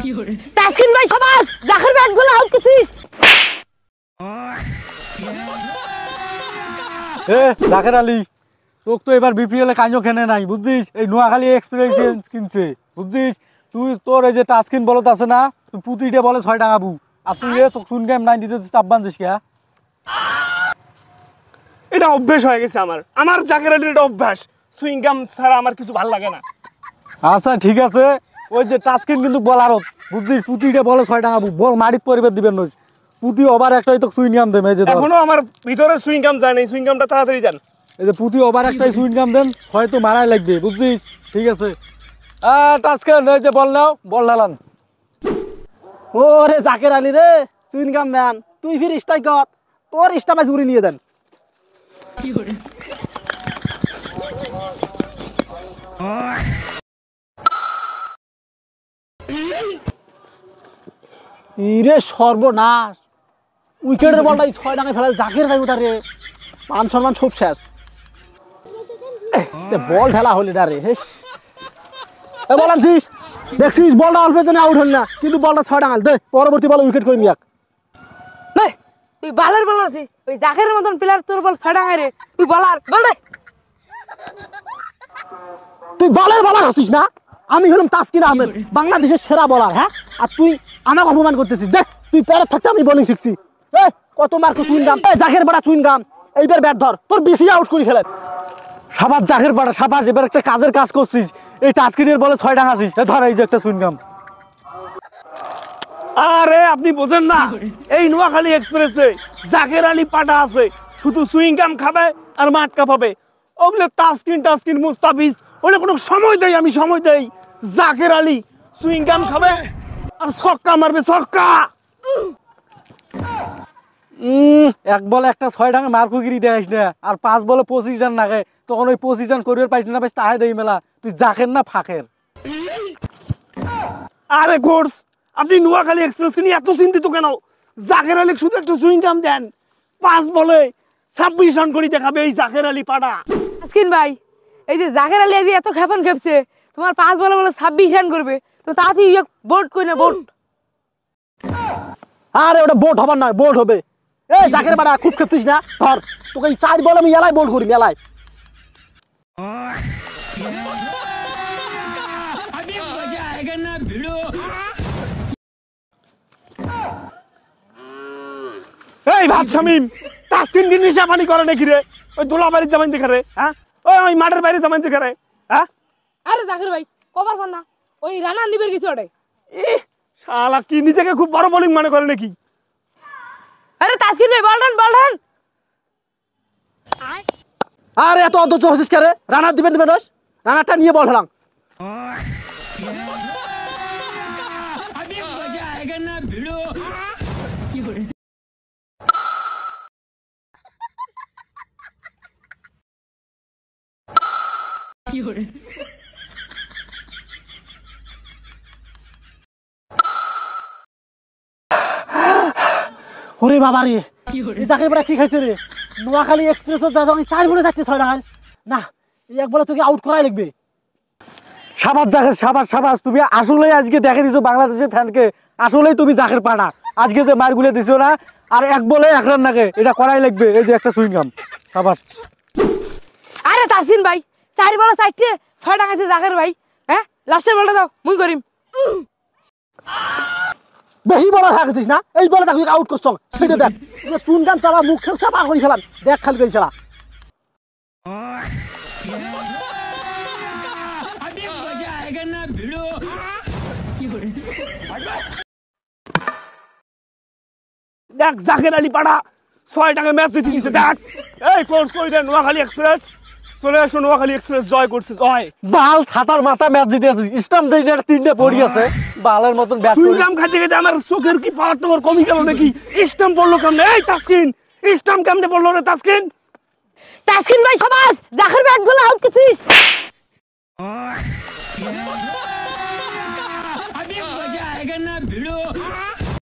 তাসকিন ভাই সবাস জাকের ব্যাটগুলো আউট করছিস। জাকের আলী তোক তো এবার বিপিএল এ কাইনো খেনে নাই বুঝছিস, এই নোয়াখালী এক্সপিরিয়েন্স কিনছে বুঝছিস। তুই তোর এই যে টাস্কিন বলত আছে না, তুই পুতিটা বলে 6 টাকাবু, আর তুই তোকে শুন গেম নাই দিতে চাপ বানছিস কে? এটা অভ্যাস হয়ে গেছে আমার জাকের আলীর এটা অভ্যাস। সুইংগাম ছাড়া আমার কিছু ভালো লাগে না। আচ্ছা ঠিক আছে, ওই যে টাস্কিন কিন্তু বলারত বুঝছিস, পুতিটা বলে 6 টাকাবু, বল মাটিত পরিবেশ দিবেন নই, পুতি ওভার একটাই তো সুইংগাম দেন। এই যে এখনো আমার ভিতরে সুইংগাম যায় নাই, সুইংগামটা তাড়াতাড়ি দেন। এই যে পুতি ওভার একটাই সুইংগাম দেন, হয়তো মারাই লাগবে বুঝছিস। ঠিক আছে টাস্কিন এই যে বল নাও, বল ঢালান। ওরে জাকের আলী রে সুইনগাম ম্যান, তুই ফির ইস্টাই কর, তোর ইস্টামাই জুড়ি নিয়ে দেন। ইরে সর্বনাশ, উইকেটের বলটা 6 টাকায় ফেলা জাকের যাইব তারে, মান সম্মান সব শেষ। বল ঢেলা হলি ডারে হেস বল আনছিস, দেখছিস বলটা অল্প জন্য আউট হল না, কিন্তু বলটা 6 টাকা দে, পরবর্তী বল উইকেট করে নিয়াক। তুই বালার বলার আছিস, ওই জাকের মতন প্লেয়ার তোর বল 6 টাকা রে, তুই বলার বল দে। তুই বলার আছিস না, আমি হলাম তাসকিন আহমেদ, বাংলাদেশের সেরা বলার। হ্যাঁ, আর তুই আমাকে অপমান করতেছিস। দেখ তুই প্যারেড থাকতে আমি বোলিং শিখছি। কত মার্ক সুইনগাম, জাকের বড়া সুইনগাম, এইবার ব্যাট ধর, তোর বেশি আউট করে ফেলে। সাবাস জাকের পাড়া সাবাস, এবার একটা কাজের কাজ করছিস। এই টাস্কিনের বলে 6 টাকা আছিস, ধর এই যে একটা সুইংগাম। আরে আপনি বোঝেন না, এই নোয়াখালী এক্সপ্রেসে জাকের আলী পাটা আছে, শুধু সুইংগাম খাবে আর মাঠ কাঁপাবে। ওগুলো টাস্কিন মুস্তাফিজ, ওগুলো কোনো সময় দেয়, আমি সময় দেই। জাকের আলী সুইংগাম খাবে আর ছক্কা মারবে, ছক্কা। এক বলে একটা 6 টাকা মার্কুগিরি দেয় না, আর 5 বলে 25 রান লাগে, তখন ওই 25 রান করিবার পাইছ না, পাইছ তাহাই দেই মেলা। তুই জাকের না ফাঁকের? আরে কোর্স, আপনি নোয়াখালী এক্সপ্রেস নিয়ে এত চিন্তিত কেন? জাকের আলী শুধু একটা সুইংগাম দেন, 5 বলে 26 রান করে দেখাবে এই জাকের আলী পাটা। তাসকিন ভাই, এই যে জাকের আলী আজ এত খেপন খেপছে, তোমার 5 বলে বলে 26 রান করবে, তো তাড়াতাড়ি বোল্ড কই না বোল্ড। আরে ওটা বোল্ড হবার নয়, বোল্ড হবে। এই জাকের বাড়া খুব খেপছিস না, ধর তোকে 4 বল আমি এলাই বোল্ড করি এলাই। এই ভাত শামিম, তাসকিন কি নিশা পানি করে নাকি রে? ওই দোলা বাড়ির জামাইন দেখা রে? হ্যাঁ, ওই মাঠের বাইরে জামাইন দেখা রে? হ্যাঁ, আরে জাকের ভাই কভার পান না, ওই রানা লিবের কিছু ওটাই। শালা কি নিজেকে খুব বড় বোলিং মনে করে নাকি? আরে তাসকিন ভাই বল রান। আরে এত অধৈর্য হচ্ছিস কে রে? রানার দিবেন দোষ, রানারটা নিয়ে বল হেলাম। ওরে বাবা রে, এই জাকের বড়া কি খাইছে রে? নোয়াখালী এক্সপ্রেস যা আমি 4 বলে যাচ্ছে 6 টাকা না, এই এক বলে তোকে আউট করাই লাগবে। সাবাস জাকের সাবাস সাবাস, তুমি আসলেই আজকে দেখে দিছো বাংলাদেশের ফ্যানকে, আসলেই তুমি জাকের পাড়া। আজকে যে মার গুলে দিছো না, আর 1 বলে 1 রান নাগে, এটা করাই লাগবে। এই যে একটা সুইংগাম, সাবাস। আরে তাসকিন ভাই 4 বলে 4টে 6 টাকা আছে জাকের ভাই। হ্যাঁ, লাস্টের বলটা দাও, মুই করিম। বেশি বলার হাঁকছিস না, এই বলে তাকে আউট করছ, সেটা দেখ। সুনগাম চাপা মুখের চাপা করে ফেলাম, দেখ খালি গেল শালা। দেখ জাকের আলী পাটা 6 টাকা ম্যাচ জিতে দিছে, দেখ। এই কোর্স কই দেন নোয়াখালী এক্সপ্রেস, চলে আসো, নোয়াখালী এক্সপ্রেস জয় করছে, জয়। বাল ছাতার মাথা ম্যাচ জিতে আছিস, স্টাম্প দেই না, 3টে পড়ি আছে, বালের মতন ব্যাট করি। সুইংগাম খাইতে খাইতে আমার চোখের কি পাওয়ার তোমার কমই গেল নাকি? স্টাম্প পড়লো কেমনে? এই তাসকিন, স্টাম্প কেমনে পড়লো রে তাসকিন? তাসকিন ভাই সবাস জাকের ব্যাটগুলো আউট করছিস। अभी मजा आएगा ना भिड़ो।